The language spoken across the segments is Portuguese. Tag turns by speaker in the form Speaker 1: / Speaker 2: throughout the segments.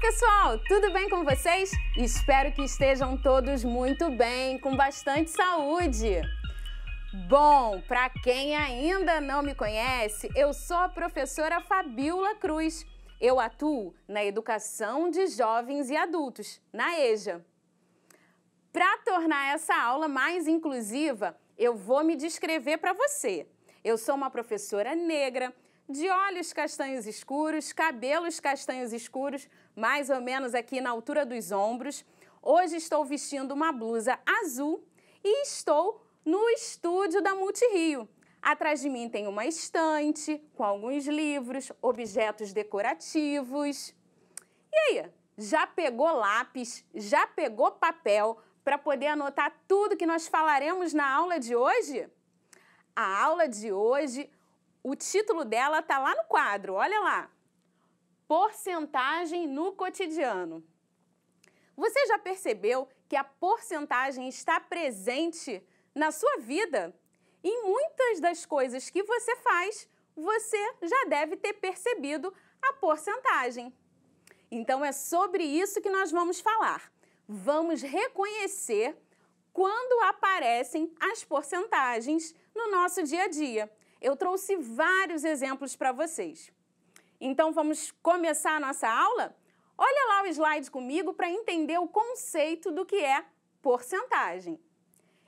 Speaker 1: pessoal, tudo bem com vocês? Espero que estejam todos muito bem, com bastante saúde. Bom, para quem ainda não me conhece, eu sou a professora Fabíola Cruz. Eu atuo na educação de jovens e adultos, na EJA. Para tornar essa aula mais inclusiva, eu vou me descrever para você. Eu sou uma professora negra, de olhos castanhos escuros, cabelos castanhos escuros, mais ou menos aqui na altura dos ombros. Hoje estou vestindo uma blusa azul e estou no estúdio da Multirio. Atrás de mim tem uma estante com alguns livros, objetos decorativos. E aí, já pegou lápis, já pegou papel para poder anotar tudo que nós falaremos na aula de hoje? A aula de hoje, o título dela está lá no quadro, olha lá. Porcentagem no cotidiano. Você já percebeu que a porcentagem está presente na sua vida? Em muitas das coisas que você faz, você já deve ter percebido a porcentagem. Então é sobre isso que nós vamos falar. Vamos reconhecer quando aparecem as porcentagens no nosso dia a dia. Eu trouxe vários exemplos para vocês. Então vamos começar a nossa aula? Olha lá o slide comigo para entender o conceito do que é porcentagem.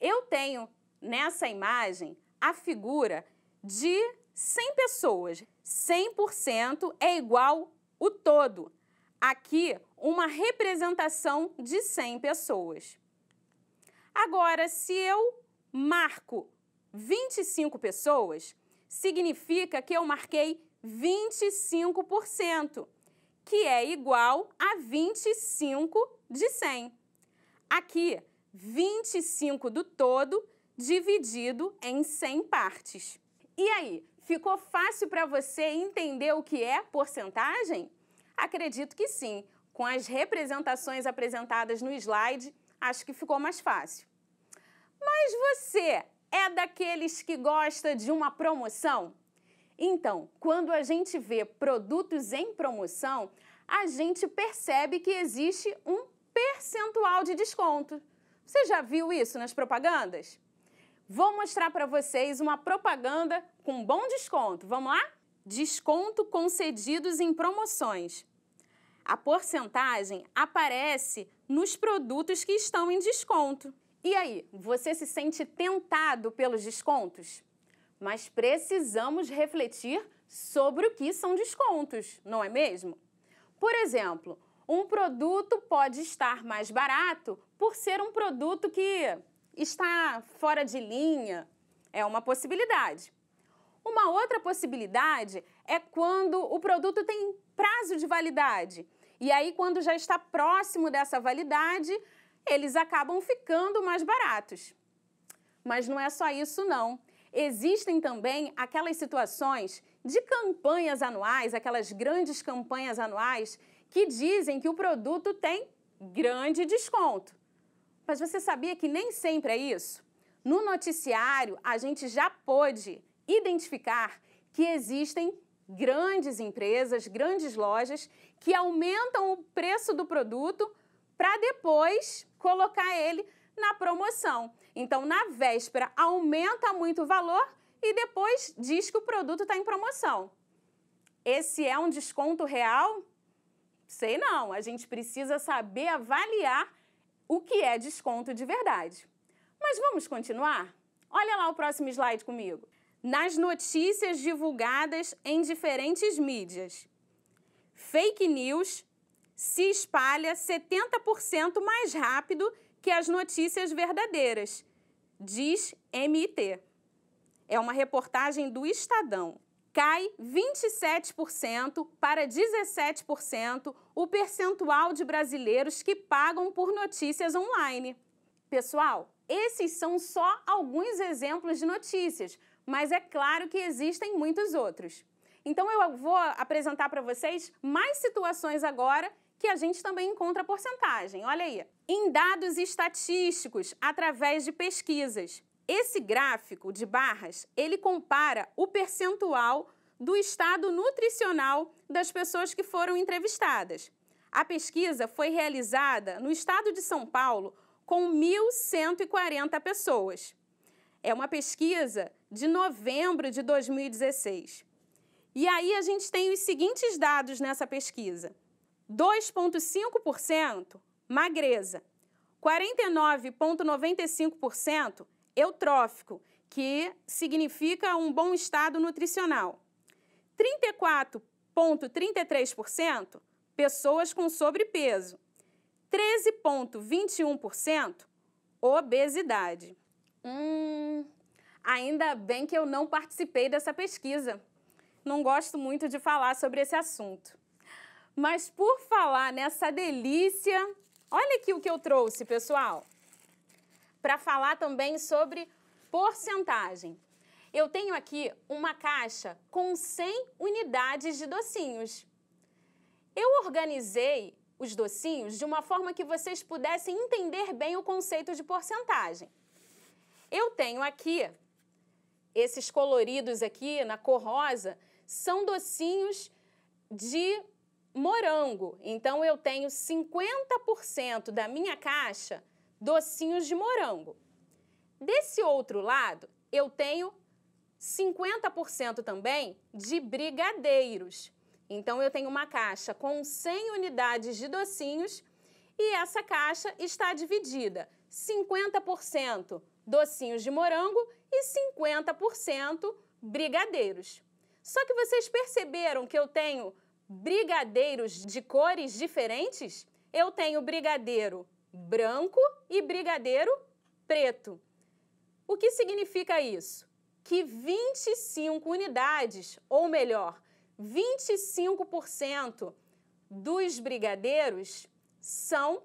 Speaker 1: Eu tenho nessa imagem a figura de 100 pessoas. 100% é igual o todo. Aqui, uma representação de 100 pessoas. Agora, se eu marco 25 pessoas, significa que eu marquei 25%, que é igual a 25 de 100. Aqui, 25 do todo dividido em 100 partes. E aí, ficou fácil para você entender o que é porcentagem? Acredito que sim. Com as representações apresentadas no slide, acho que ficou mais fácil. Mas você é daqueles que gosta de uma promoção? Então, quando a gente vê produtos em promoção, a gente percebe que existe um percentual de desconto. Você já viu isso nas propagandas? Vou mostrar para vocês uma propaganda com bom desconto. Vamos lá? Desconto concedidos em promoções. A porcentagem aparece nos produtos que estão em desconto. E aí, você se sente tentado pelos descontos? Mas precisamos refletir sobre o que são descontos, não é mesmo? Por exemplo, um produto pode estar mais barato por ser um produto que está fora de linha. É uma possibilidade. Uma outra possibilidade é quando o produto tem prazo de validade. E aí, quando já está próximo dessa validade, eles acabam ficando mais baratos. Mas não é só isso, não. Existem também aquelas situações de campanhas anuais, aquelas grandes campanhas anuais, que dizem que o produto tem grande desconto. Mas você sabia que nem sempre é isso? No noticiário, a gente já pôde identificar que existem grandes empresas, grandes lojas, que aumentam o preço do produto para depois colocar ele na promoção. Então, na véspera, aumenta muito o valor e depois diz que o produto está em promoção. Esse é um desconto real? Sei não, a gente precisa saber avaliar o que é desconto de verdade. Mas vamos continuar? Olha lá o próximo slide comigo. Nas notícias divulgadas em diferentes mídias, fake news se espalha 70% mais rápido que as notícias verdadeiras, diz MIT. É uma reportagem do Estadão. Cai 27% para 17% o percentual de brasileiros que pagam por notícias online. Pessoal, esses são só alguns exemplos de notícias, mas é claro que existem muitos outros. Então eu vou apresentar para vocês mais situações agora que a gente também encontra porcentagem. Olha aí. Em dados estatísticos, através de pesquisas. Esse gráfico de barras, ele compara o percentual do estado nutricional das pessoas que foram entrevistadas. A pesquisa foi realizada no estado de São Paulo com 1.140 pessoas. É uma pesquisa de novembro de 2016. E aí a gente tem os seguintes dados nessa pesquisa. 2,5% magreza, 49,95% eutrófico, que significa um bom estado nutricional. 34,33% pessoas com sobrepeso. 13,21% obesidade. Ainda bem que eu não participei dessa pesquisa. Não gosto muito de falar sobre esse assunto. Mas por falar nessa delícia, olha aqui o que eu trouxe, pessoal. Para falar também sobre porcentagem. Eu tenho aqui uma caixa com 100 unidades de docinhos. Eu organizei os docinhos de uma forma que vocês pudessem entender bem o conceito de porcentagem. Eu tenho aqui, esses coloridos aqui na cor rosa, são docinhos de morango. Então, eu tenho 50% da minha caixa docinhos de morango. Desse outro lado, eu tenho 50% também de brigadeiros. Então, eu tenho uma caixa com 100 unidades de docinhos e essa caixa está dividida 50% docinhos de morango e 50% brigadeiros. Só que vocês perceberam que eu tenho brigadeiros de cores diferentes? Eu tenho brigadeiro branco e brigadeiro preto. O que significa isso? Que 25 unidades, ou melhor, 25% dos brigadeiros são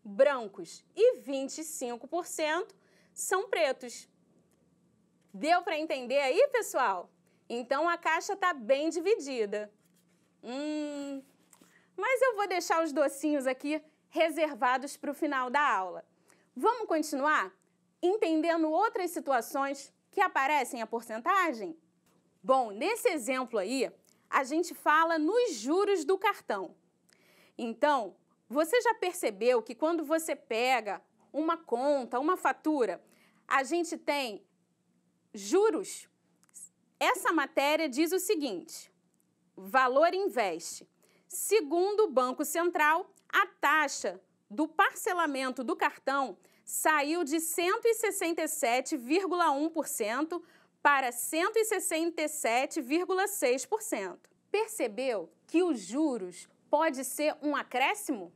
Speaker 1: brancos e 25% são pretos. Deu para entender aí, pessoal? Então, a caixa está bem dividida. Mas eu vou deixar os docinhos aqui reservados para o final da aula. Vamos continuar entendendo outras situações que aparecem a porcentagem? Bom, nesse exemplo aí, a gente fala nos juros do cartão. Então, você já percebeu que quando você pega uma conta, uma fatura, a gente tem juros? Essa matéria diz o seguinte: Valor Invest. Segundo o Banco Central, a taxa do parcelamento do cartão saiu de 167,1% para 167,6%. Percebeu que os juros pode ser um acréscimo?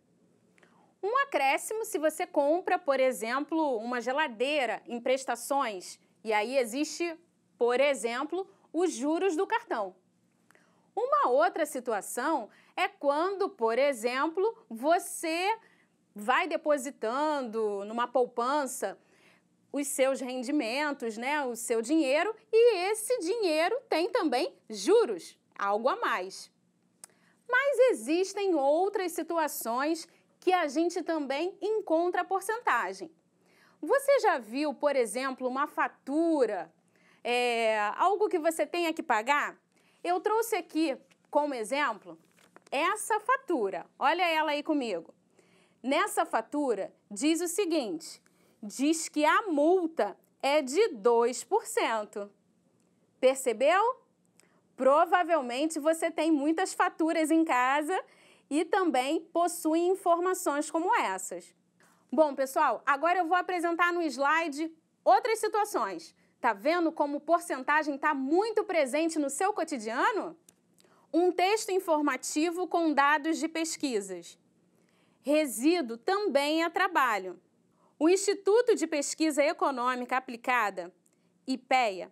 Speaker 1: Um acréscimo se você compra, por exemplo, uma geladeira em prestações. E aí existe, por exemplo, os juros do cartão. Uma outra situação é quando, por exemplo, você vai depositando numa poupança os seus rendimentos, né, o seu dinheiro, e esse dinheiro tem também juros, algo a mais. Mas existem outras situações que a gente também encontra a porcentagem. Você já viu, por exemplo, uma fatura, algo que você tenha que pagar? Eu trouxe aqui como exemplo essa fatura. Olha ela aí comigo. Nessa fatura diz o seguinte: diz que a multa é de 2%. Percebeu? Provavelmente você tem muitas faturas em casa e também possui informações como essas. Bom, pessoal, agora eu vou apresentar no slide outras situações. Tá vendo como porcentagem está muito presente no seu cotidiano? Um texto informativo com dados de pesquisas. Resíduo também é trabalho. O Instituto de Pesquisa Econômica Aplicada, IPEA,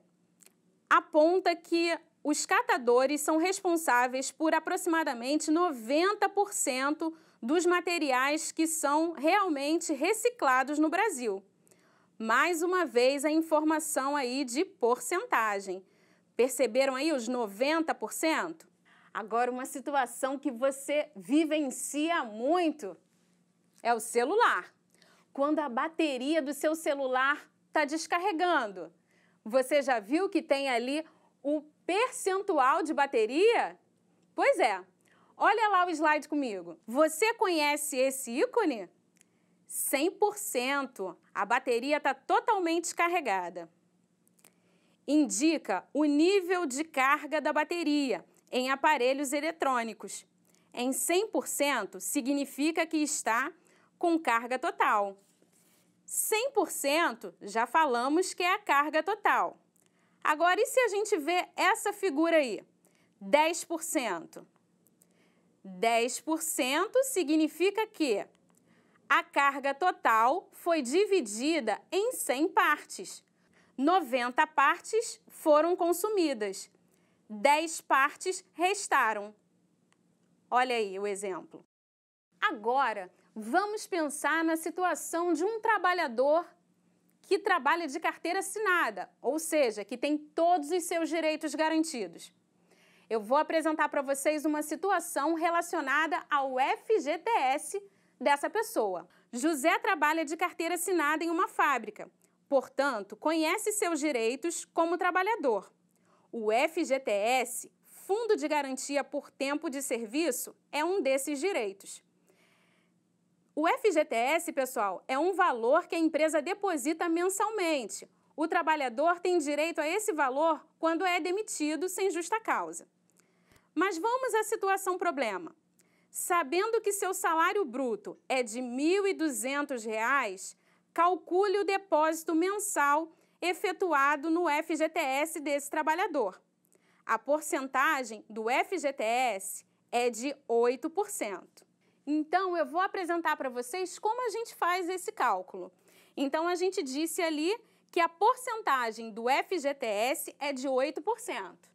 Speaker 1: aponta que os catadores são responsáveis por aproximadamente 90% dos materiais que são realmente reciclados no Brasil. Mais uma vez, a informação aí de porcentagem. Perceberam aí os 90%? Agora, uma situação que você vivencia muito é o celular. Quando a bateria do seu celular está descarregando. Você já viu que tem ali o percentual de bateria? Pois é. olha lá o slide comigo. Você conhece esse ícone? 100%. A bateria está totalmente carregada. Indica o nível de carga da bateria em aparelhos eletrônicos. Em 100% significa que está com carga total. 100% já falamos que é a carga total. Agora, e se a gente vê essa figura aí? 10%. 10% significa que a carga total foi dividida em 100 partes. 90 partes foram consumidas. 10 partes restaram. Olha aí o exemplo. Agora, vamos pensar na situação de um trabalhador que trabalha de carteira assinada, ou seja, que tem todos os seus direitos garantidos. Eu vou apresentar para vocês uma situação relacionada ao FGTS dessa pessoa. José trabalha de carteira assinada em uma fábrica, portanto, conhece seus direitos como trabalhador. O FGTS, Fundo de Garantia por Tempo de Serviço, é um desses direitos. O FGTS, pessoal, é um valor que a empresa deposita mensalmente. O trabalhador tem direito a esse valor quando é demitido sem justa causa. Mas vamos à situação problema. Sabendo que seu salário bruto é de R$ 1.200, calcule o depósito mensal efetuado no FGTS desse trabalhador. A porcentagem do FGTS é de 8%. Então, eu vou apresentar para vocês como a gente faz esse cálculo. Então, a gente disse ali que a porcentagem do FGTS é de 8%.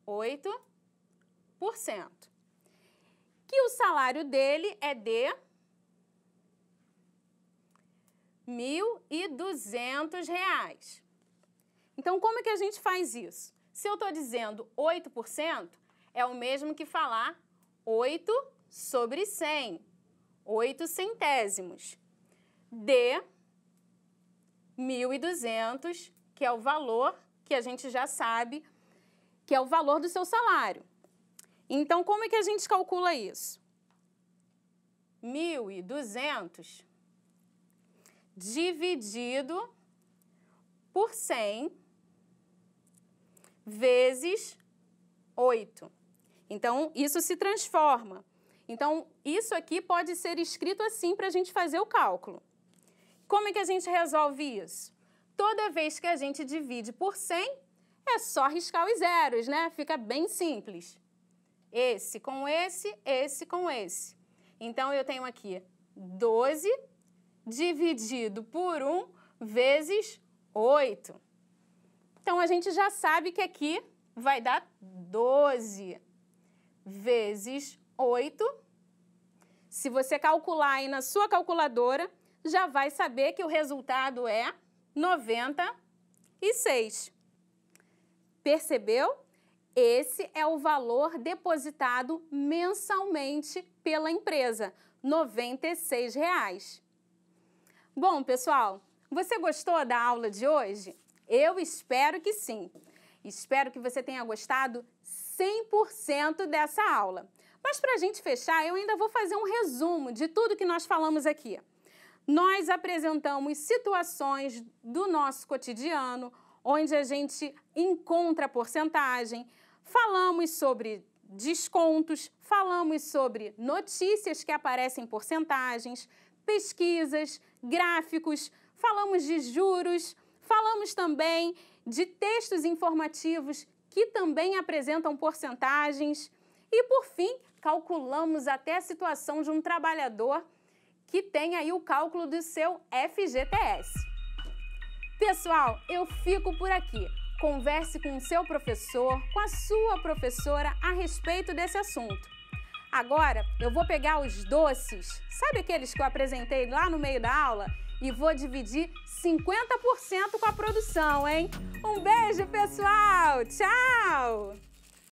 Speaker 1: 8%. Que o salário dele é de R$ 1.200. Então, como é que a gente faz isso? Se eu estou dizendo 8%, é o mesmo que falar 8 sobre 100, 8 centésimos, de 1.200, que é o valor que a gente já sabe, que é o valor do seu salário. Então, como é que a gente calcula isso? 1.200 dividido por 100 vezes 8. Então, isso se transforma. Então, isso aqui pode ser escrito assim para a gente fazer o cálculo. Como é que a gente resolve isso? Toda vez que a gente divide por 100, é só riscar os zeros, né? Fica bem simples. Esse com esse, esse com esse. Então, eu tenho aqui 12 dividido por 1 vezes 8. Então, a gente já sabe que aqui vai dar 12 vezes 8. Se você calcular aí na sua calculadora, já vai saber que o resultado é 96. Percebeu? Esse é o valor depositado mensalmente pela empresa, R$ 96. Bom, pessoal, você gostou da aula de hoje? Eu espero que sim. Espero que você tenha gostado 100% dessa aula. Mas para a gente fechar, eu ainda vou fazer um resumo de tudo que nós falamos aqui. Nós apresentamos situações do nosso cotidiano, onde a gente encontra a porcentagem, falamos sobre descontos, falamos sobre notícias que aparecem em porcentagens, pesquisas, gráficos, falamos de juros, falamos também de textos informativos que também apresentam porcentagens e, por fim, calculamos até a situação de um trabalhador que tem aí o cálculo do seu FGTS. Pessoal, eu fico por aqui. Converse com o seu professor, com a sua professora a respeito desse assunto. Agora, eu vou pegar os doces, sabe aqueles que eu apresentei lá no meio da aula? E vou dividir 50% com a produção, hein? Um beijo, pessoal! Tchau!